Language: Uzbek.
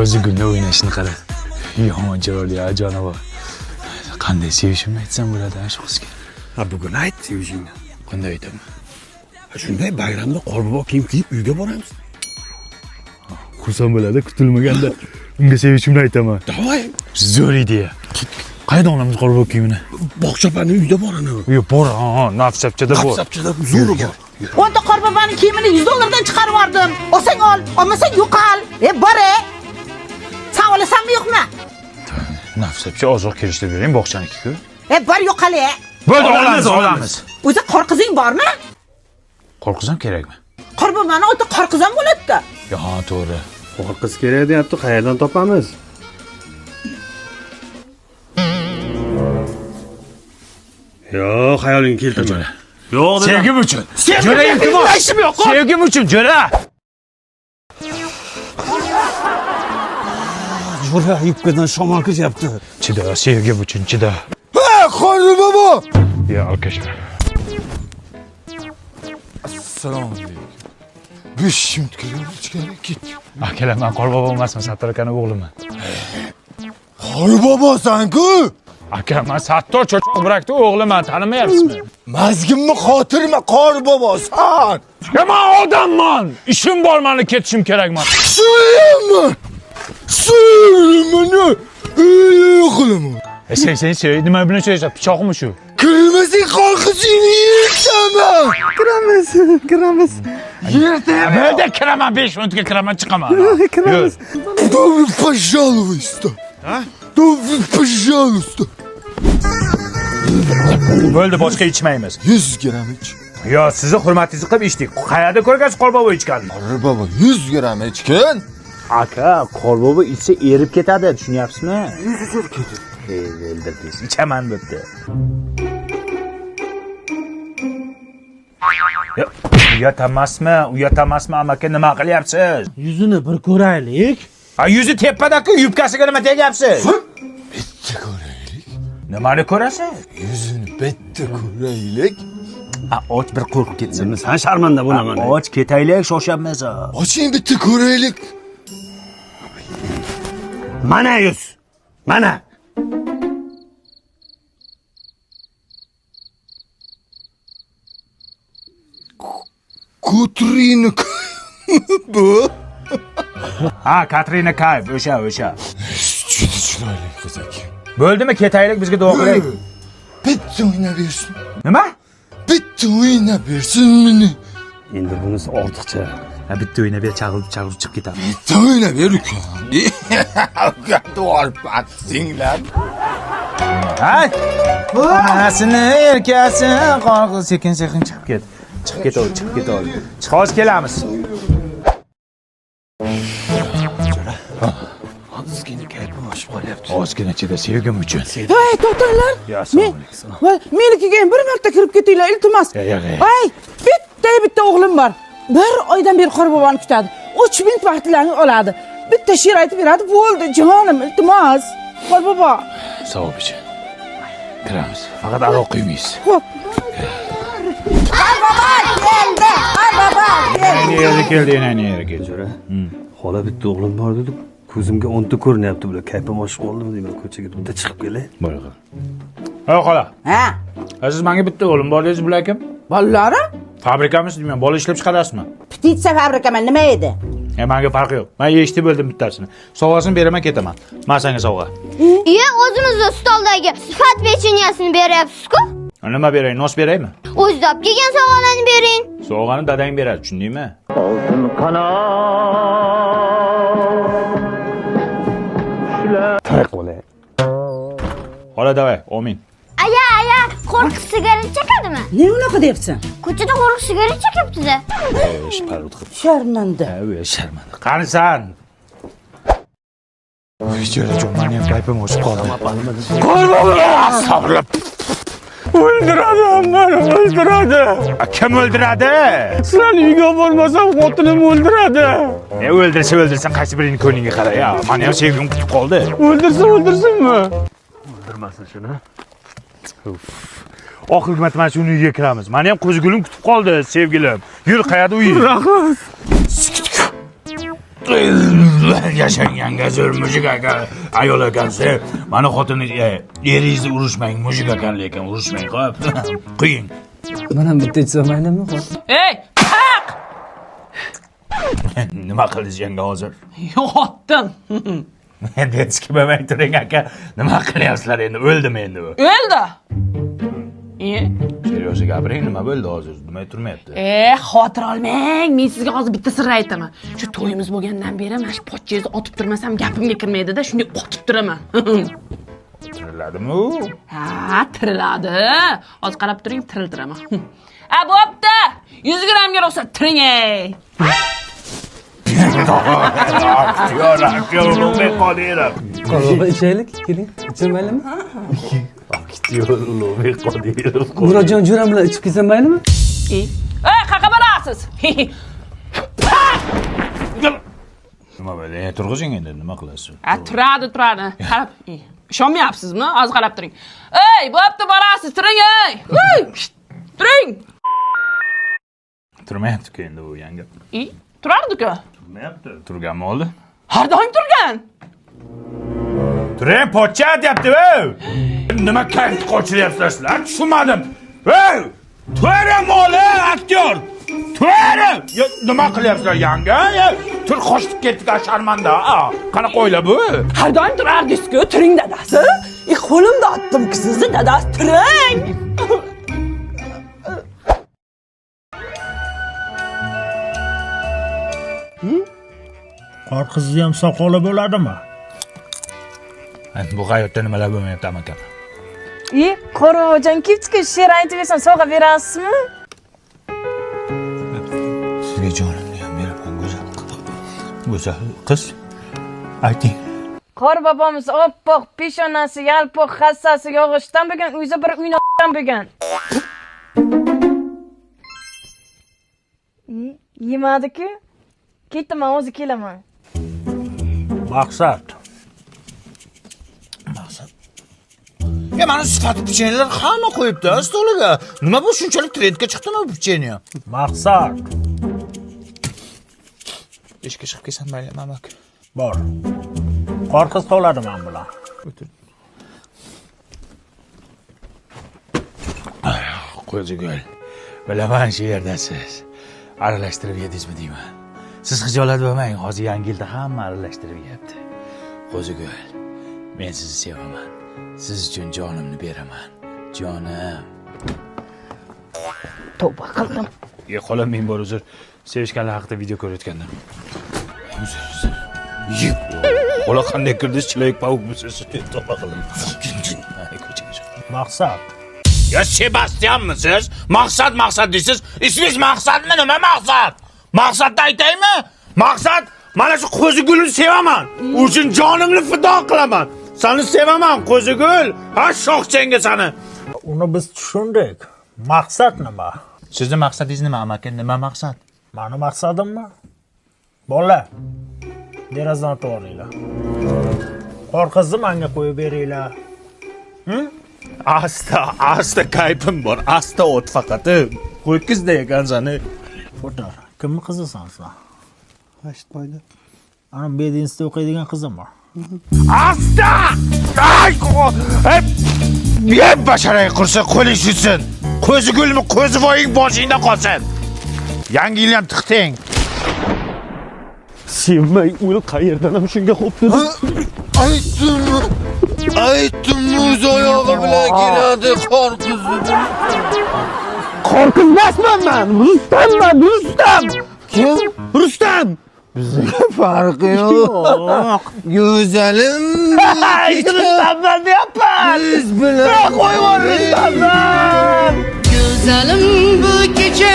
ko'zi gulni o'ynashini qara. Yomon chiroyli jonivorlar. Qanday sevishimni aytsam bo'ladi shu qizga. Ha, bugun ayt sevishingni. Qanday aytaman? Shunday bayramda qorbobo kiyim kiyib uyga boramiz. Xursand bo'ladi, kutilmaganda unga sevishimni aytaman. Davay. Zo'r ideya. Qayerda olamiz qorbobo kiyimini? Bog'chapaning uyida bor ana. Yo'q, bor, nafsapchada bor. Nafsapchada zo'ri bor. O'nta qorboboning kiyimini 100 dollardan chiqarib yubordim. Olsang ol, olmasang yo'qol. Bor-e. Sen olasanmi yo'qmi? Nafsapcha ozroq kelishtirib bering, bog'chaniki-ku. Bor yo'qol-e. Bo'ldi, olamiz. O'zi qor qizing bormi? Qor qizim kerakmi? Qorboboni o'ta qor qiz ham bo'ladi-da. Ha, to'g'ri. Qor qiz kerak deyapti, qayerdan topamiz? Yo'q, xayolingga keltirma. Yo'q, sevgim uchun. Jo'ra iltimos. Sevgim uchun, jo'ra. Jo'ra yubkadan shamol kiryapti. Chida, sevgim uchun chida. Ha, qorbobo. Ya, alkashlar. Assalomu alaykum. 5 minut kelib ket. Akalar, men qorbobo emasman, Sattor akaning o'g'liman. Qorbobosan-ku? Aka, men Sattor cho'choq bıraktı o'g'liman, tanimayapsizmi? Mazgimni xotirma, qorbobosan. Ya, men odamman. Ishim bor, meni ketishim kerakman. Suyman. Suyman. Qilaman. Sen nima bilan so'raysan? Pichoqmi shu? Kirmasang qor qizingni yertaman. Kiramiz. Bo'ldi, kiraman, 5 minutga kiraman, chiqaman. Kiramiz. Добро, пожалуйста. Добро, пожалуйста. Bo'ldi, boshqa ichmaymiz. 100 gram ich. Yo, sizni hurmatingizni qilib ichdik. Qayerda ko'rgansiz qorbobo ichganni? Qorbobo 100 gram ichgan. Aka, qorbobo ichsa erib ketadi, tushunyapsizmi? O'ldirdingiz. İçaman bo'pti. Uyatamasmi, amaki nima qilyapsiz? Yuzini bir ko'raylik. Ha, yuzi tepada-ku, yubkasiga nima tegyapsiz? Bitta ko'raylik. Nimani ko'rasiz? Yuzini bitta ko'raylik. Ha, och bir qo'rqib ketsin. Sen sharmanda bo'laman. Och ketaylik, sho'shanmasa. Oching bitta ko'raylik. Mana yuz. Mana. Katrina bu. Ha, Katrina Kayf, o'sha. Juda chiroyli qiz ekan. Bo'ldimi, ketaylik, bizga duo qiling. Bitta o'ynab bersin. Nima? Bitta o'ynab bersin meni. Endi bunisi ortiqcha. Ha, bitta o'ynab ber, chaqirib chiqib ketadi. Bitta o'ynab ber uka. Duor patsinglar. Hay! Onasini, erkasi, qorqiz sekin chiqib ket. Chiqib ketadi. Chiqib kelamiz. Ozgina kayfim oshib qolyapti. Ozgina chida, sevgim uchun. Hey, to'xtanglar. Ya, assalomu alaykum. Menikiga ham bir marta kirib ketinglar, iltimos. Ay, bitta o'g'lim bor. 1 oydan beri qorboboni kutadi. 3 minut vaqtlarini oladi. Bitta she'r aytib beradi, bo'ldi, jonim, iltimos. Qorbobo. Savob uchun. Kiramiz. Faqat aroq quymaysiz. Xo'p. Qorbobo keldi. Keldi. Jo'ra. Xola bitta o'g'lim bor dedi. Ko'zimga 10 ta ko'rinyapti bular. Kayfim oshib qoldimi deyman, ko'chaga bitta chiqib kelay. Bo'ldi. Ha, xola. Ha. Siz menga bitta o'g'lim bor dedingiz, bular kim? Bolalari? Fabrikamisiz deyman, bola ishlab chiqarasizmi? Pititsa fabrikaman, nima edi? Menga farqi yo'q. Men eshitib bo'ldim bittasini. Sovg'asini beraman, ketaman. Men senga sovg'a. O'zimizda stoldagi sifat pechenyasini beryapsiz-ku? Nima beray? Nos beraymi? O'zida olib kelgan sovg'alarni bering. Sovg'ani dadang beradi, tushundingmi? Oltin qanot. To'y qilay. Xola, davay, amin. Aya, qo'rqib sigaret chekadimi? Ne unaqa deyapsan? Ko'chada qo'rqib sigaret chekyapti-da. Sharmanda. Sharmanda. Qanisan? Jo'rajon, meni ham kayfim o'sib qoldi. Qorbobo! Sabr. O'ldiradi, meni o'ldiradi. Kim o'ldiradi? Sizlarni uyga bormasam, xotinim o'ldiradi. O'ldirsa, qaysi birini ko'nglingga qara. Ya, meni ham sevgim kutib qoldi. O'ldirsinmi? O'ldirmasin shuni. Oxirgi marta mana shu uyga kiramiz. Meni ham qo'zgulim kutib qoldi, sevgilim. Yur, qayerda uy? Rahmat. Yashanganga zo'r mujik aka, ayol ekansiz. Mana xotini eringizni urushmang, mujik ekan lekin urushmang, xo'p. Qo'ying. Mana bitta ichsa maylimi? Ey, haq! Nima qildingiz yanga hozir? Yo'qotdim. Endi hech kim bo'lmay turing aka. Nima qilyapsizlar endi? O'ldimi endi u? O'ldi. Seryoz gapiring, nima bo'ldi hozir? Nima turmayapti? Xotir olmang. Men sizga hozir bitta sir aytaman. Shu to'yimiz bo'lgandan beri mana shu pochchangizni otib turmasam gapimga kirmaydi-da, shunday otib turaman. Tiriladimi u? Ha, tiriladi. Hozir qarab turing, tiriltiraman. Bo'pti. 100 grammga ruxsat tiring ey. Ulug'bek Qodirov. Qolib ichaylik, keling. Ichsa maylimi? Ulug'bek Qodirov. Murodjon jo'ram bilan ichib kelsa maylimi? Qaqa borasiz? Nima bo'ldi? Turg'izing endi, nima qilasiz? Turadi. Qarab, ishonmayapsizmi? Hozir qarab turing. Ey, bo'pti, borasiz, turing ey. Turing. Turmayapti-ku endi u yanga. Turardi-ku. Turmayapti. Turganmi oldi? Har doim turgan. Turing, pochcha deyapti-ku. Nima kayf qochiryapsizlar sizlar? Tushunmadim. Ey! Turing moli, aktyor. Turing! Nima qilyapsizlar yanga? Tur qochib ketdik sharmanda. Qanaqa o'yla bu? Har doim turardingiz-ku, turing dadasi. Qo'limda otdim-ku sizni dadasi, turing. Qor qizni ham soqoli bo'ladimi? Bu hayotda nimalar bo'lmayapti amaka? Qo'rg'ojon kipchika she'r aytib bersan sovg'a berasizmi? Sizga jonimni ham beraman, go'zal. Go'zal qiz. Ayting. Qor bobomiz oppoq, peshonasi yalpoq, hassasi yog'ochdan bo'lgan, o'zi bir uynoqdan bo'lgan. Yemadi-ku. Ketaman, o'zi kelaman. Maqsad. Mana sifatli pechenyelar hamma qo'yibdi stoliga. Nima bu shunchalik trendga chiqdimi bu pechenye? Maqsad. Ishga chiqib kelsan mayli, mamak. Bor. Qor qiz qoladi men bilan. Qo'zigo'l. Bilaman shu yerdasiz. Aralashtirib yedingizmi deyman. Siz xijolat bo'lmang, hozir yangi yilda hamma aralashtirib yeyapti. Qo'zigo'l, men sizni sevaman. Siz uchun jonimni beraman. Jonim. Tavba qildim. Xolam men bor uzr. Sevishganlar haqida video ko'rayotgandim. Uzr. Xola qanday kirdingiz? Chilayik pavukmisiz? Tavba qildim. Ko'chaga chiq. Maqsad. Ya Sebastianmisiz? Maqsad deysiz. Ismingiz Maqsadmi? Nima maqsad? Maqsadni aytaymi? Maqsad, mana shu Qo'zigulni sevaman. U uchun jonimni fido qilaman. Seni sevaman, Qo'zigul. Ha, shoxchangga seni. Uni biz tushundik. Maqsad nima? Sizni maqsadingiz nima, amaki? Nima maqsad? Mani maqsadimmi? Bola. Derazani to'g'ringlar. Qor qizni menga qo'yib beringlar. Asta kayfim bor. Asta o't faqat. Qo'ykizda ekansan. O'tar. Kimni qizisan sen? Eshitmaydi. Ana bedinstda o'qiydigan qizim bor. Asta! Ay, basharay qursa qo'ling shutsin. Qo'zigulmi, qo'zivoying boshingda qolsin. Yangi yil ham tiqting. Sevmay o'l qayerdan ham shunga xo'p dedi. Aytdim o'z oyog'i bilan keladi qor qizi. Qor qizmasman men. Rustam. Kim? Rustam. Bizga farqi yo'q. Go'zalim. Rustamman deyapman. Biz bilan Qo'yib Rustamman. Güzelim bu gece